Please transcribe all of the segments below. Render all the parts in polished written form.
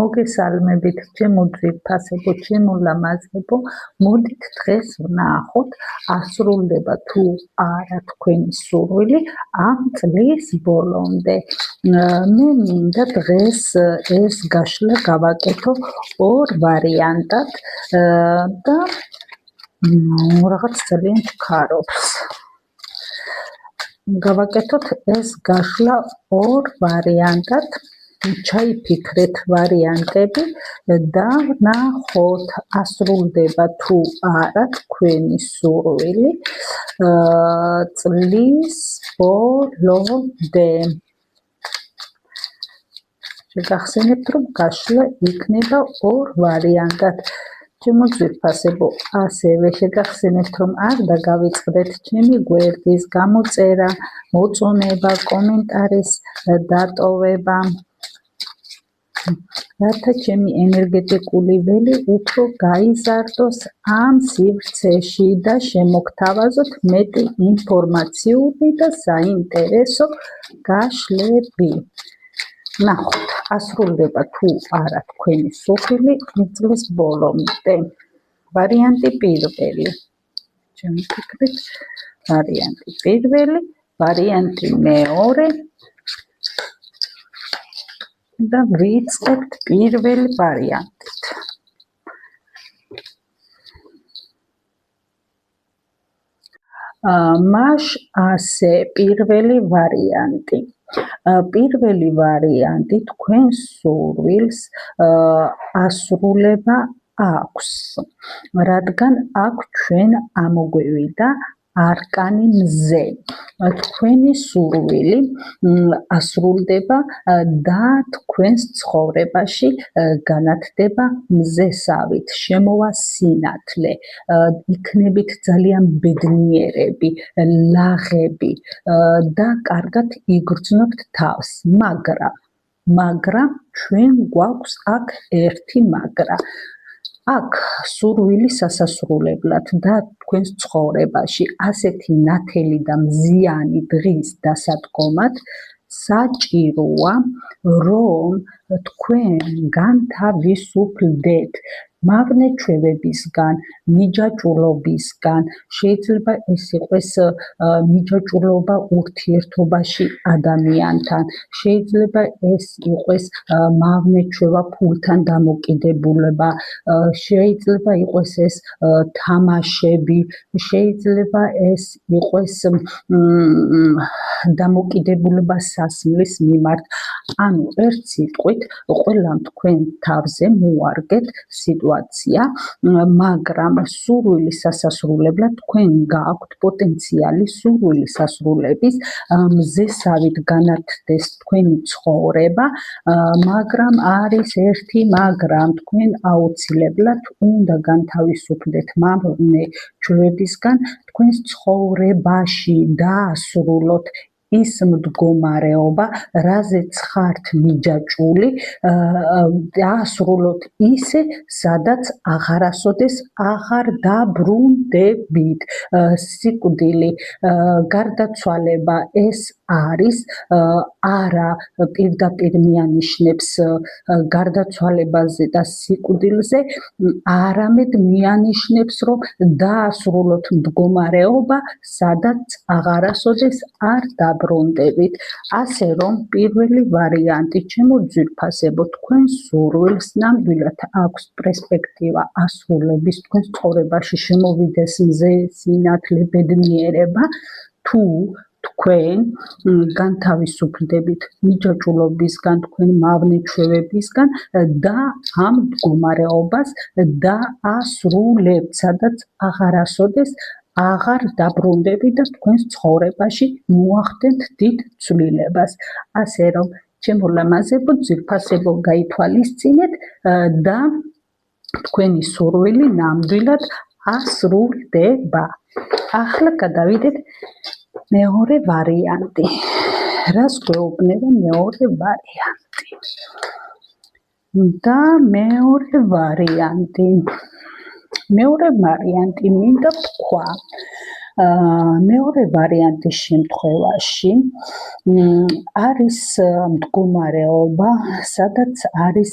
მოგესალმებით, ჩემო ძვირფასებო, ჩემო ლამაზებო, მოდით დღეს ვნახოთ, ასრულდება თუ არა თქვენი სურვილი ამ წლის ბოლომდე. მე მინდა დღეს ეს გაშლა გავაკეთო ორ ვარიანტად და რაღაც ძალიან ვქარობს. გავაკეთოთ ეს გაშლა ორ ვარიანტად. ჩაიფიქრეთ ვარიანტები და ვნახოთ, ასრულდება თუ არა თქვენი სურვილი წლის ბოლომდე. შეგახსენებთ, რომ გაშლა იქნება ორ ვარიანტად. ჩემო ძვირფასებო, ასევე შეგახსენებთ, რომ არ დაგავიწყდეთ ჩემი გვერდის გამოწერა, მოწონება, კომენტარის დატოვება, რათა ჩემი ენერგეტიკული ველი უფრო გაიზარდოს ამ სივრცეში და შემოგთავაზოთ მეტი ინფორმაციული და საინტერესო გაშლები. ნახოთ, ასრულდება თუ არა თქვენი სურვილი წლის ბოლომდე. ვარიანტი პირველი. შემიფიქრეთ, ვარიანტი პირველი, ვარიანტი მეორე და ვიწყებთ პირველი ვარიანტით. მას ასე პირველი ვარიანტი. პირველი ვარიანტი თქვენს სურვილს ასრულება აქვს, რადგან აქ ჩვენ ამოგვივიდა არკანი მზე. თქვენი სურვილი ასრულდება და თქვენს ცხოვრებაში განათდება მზესავით, შემოვა სინათლე, იქნებით ძალიან ბედნიერები, ლაღები და კარგად იგრძნობთ თავს. მაგრამ ჩვენ გვაქვს აქ ერთი მაგრა. აქ სურვილი სასასრულებლად და თქვენს ცხოვრებაში ასეთი ნათელი და მზიანი დღის დასადგომად საჭიროა, რომ თქვენ განთავისუფლდეთ მავნეჩვევებისგან, მიჯაჭვულობისგან. შეიძლება ეს იყოს მიჯაჭვულობა ურთიერთობაში ადამიანთან, შეიძლება ეს იყოს მავნეჩვევა ფულთან დამოკიდებულება, შეიძლება იყოს ეს თამაშები, შეიძლება ეს იყოს დამოკიდებულება სასმლის მიმართ. ანუ ერთ სიტყვით, ყველამ თქვენ თავზე მოუარგეთ სიტუაცია, მაგრამ სურვილის სასასრულებლად თქვენ გააქვთ პოტენციალი სურვილის სასრულების, მზესავით განათდეს თქვენი ცხოვრება, მაგრამ არის ერთი მაგრამ, თქვენ აუცილებლად უნდა განთავისუფლდეთ მავნეჩვევებისგან, თქვენს ცხოვრებაში დაასრულოთ ის მდგომარეობა, რაზეც ხართ მიჯაჭვული, დაასრულოთ ისე, სადაც აღარასოდეს აღარ დაბრუნდებით. სიკვდილი, გარდაცვალება ეს არის, არა პირდაპირ მიანიშნებს გარდაცვალებაზე და სიკვდილზე, არამედ მიანიშნებს, რომ დაასრულოთ მდგომარეობა, სადაც აღარასოდეს არ დაბრუნდებით. ასე რომ, პირველი ვარიანტი, ჩემო ძვირფასებო, თქვენ სურვილს ნამდვილად აქვს პერსპექტივა ასრულების, თქვენ ცხოვრებაში შემოვიდეს მზე, სინათლე, ბედნიერება, თუ თქვენ განთავისუფლდებით მიჯაჭვულობისგან, თქვენ მავნეჩვევებისგან და ამ მდგომარეობას დაასრულებთ, სადაც აღარასოდეს აღარ დაბრუნდებით და თქვენს ცხოვრებაში მოახდენთ დიდ ცვლილებას. ასე რომ, ჩემო ლამაზებო, ძვირფასებო, გაითვალისწინეთ და თქვენი სურვილი ნამდვილად ასრულდება. ახლა გადავიდეთ მეორე ვარიანტი. რას გვეუბნება მეორე ვარიანტი? და მეორე ვარიანტი მინდა ვთქვა, მეორე ვარიანტის შემთხვევაში არის მდგომარეობა, სადაც არის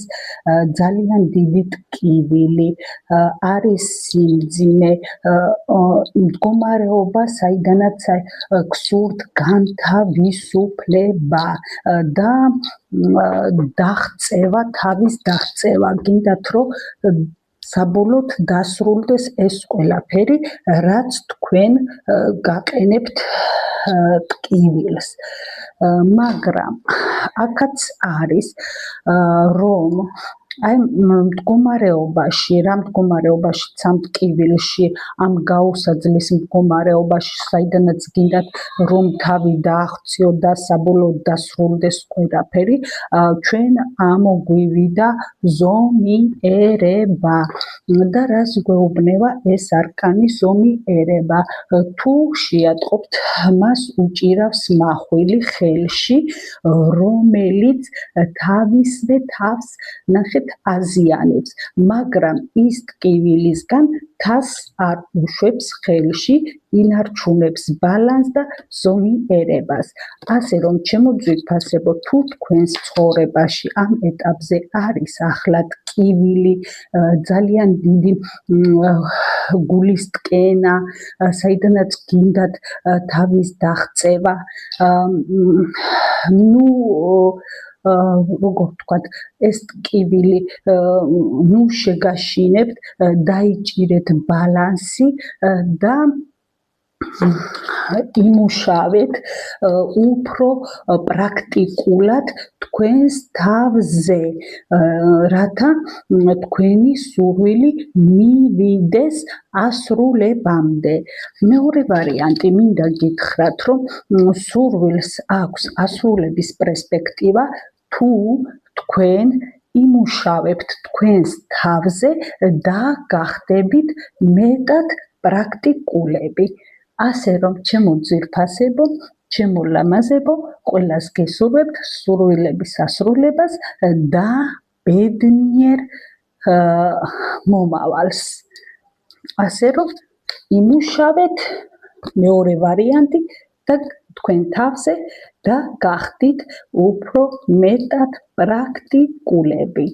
ძალიან დიდი ტკივილი, არის სიმძიმე, მდგომარეობა, საიდანაც გსურთ განთავისუფლება და დაღწევა, თავის დაღწევა, გინდათ რომ საბოლოოდ დასრულდეს ეს ყველაფერი, რაც თქვენ გაყენებთ ტკივილს. მაგრამ აქაც არის, რომ აი მდგომარეობაში, რა მდგომარეობაშიც ამ ტკივილში, ამ გაუსაძლის მდგომარეობაში, საიდანაც გინდათ რომ თავი დააღწიოთ და საბოლოოდ დასრულდეს ყველაფერი, ჩვენ ამოგვივიდა ზომიერება და რას გვეუბნება ეს არკანი ზომიერება? თუ შეატყობთ, მას უჭირავს მახვილი ხელში, რომელიც თავისვე თავს ნახეთ აზიანებს, მაგრამ ის ტკივილისგან თავს არ უშვებს ხელში, ინარჩუნებს ბალანსს და ზომიერებას. ასე რომ, ჩემო ძვირფასებო, თუ თქვენს ცხოვრებაში ამ ეტაპზე არის ახლა ტკივილი, ძალიან დიდი გულის ტკენა, საიდანაც გინდათ თავის დაღწევა, როგორ ვთქვათ, ეს ტკივილი შეგაშინებთ, დაიჭირეთ ბალანსი და იმუშავეთ უფრო პრაქტიკულად თქვენს თავზე, რათა თქვენი სურვილი მივიდეს ასრულებამდე. მეორე ვარიანტი, მინდა გითხრათ, რომ სურვილს აქვს ასრულების პერსპექტივა, თუ თქვენ იმუშავებთ თქვენს თავზე და გახდებით მეტად პრაქტიკულები. ასე რომ, ჩემო ძვირფასებო, ჩემო ლამაზებო, ყველას გესურვებთ სურვილების ასრულებას და ბედნიერ მომავალს. ასე რომ, იმუშავეთ, მეორე ვარიანტი და თქვენ თავზე და გახდით უფრო მეტად პრაქტიკულები.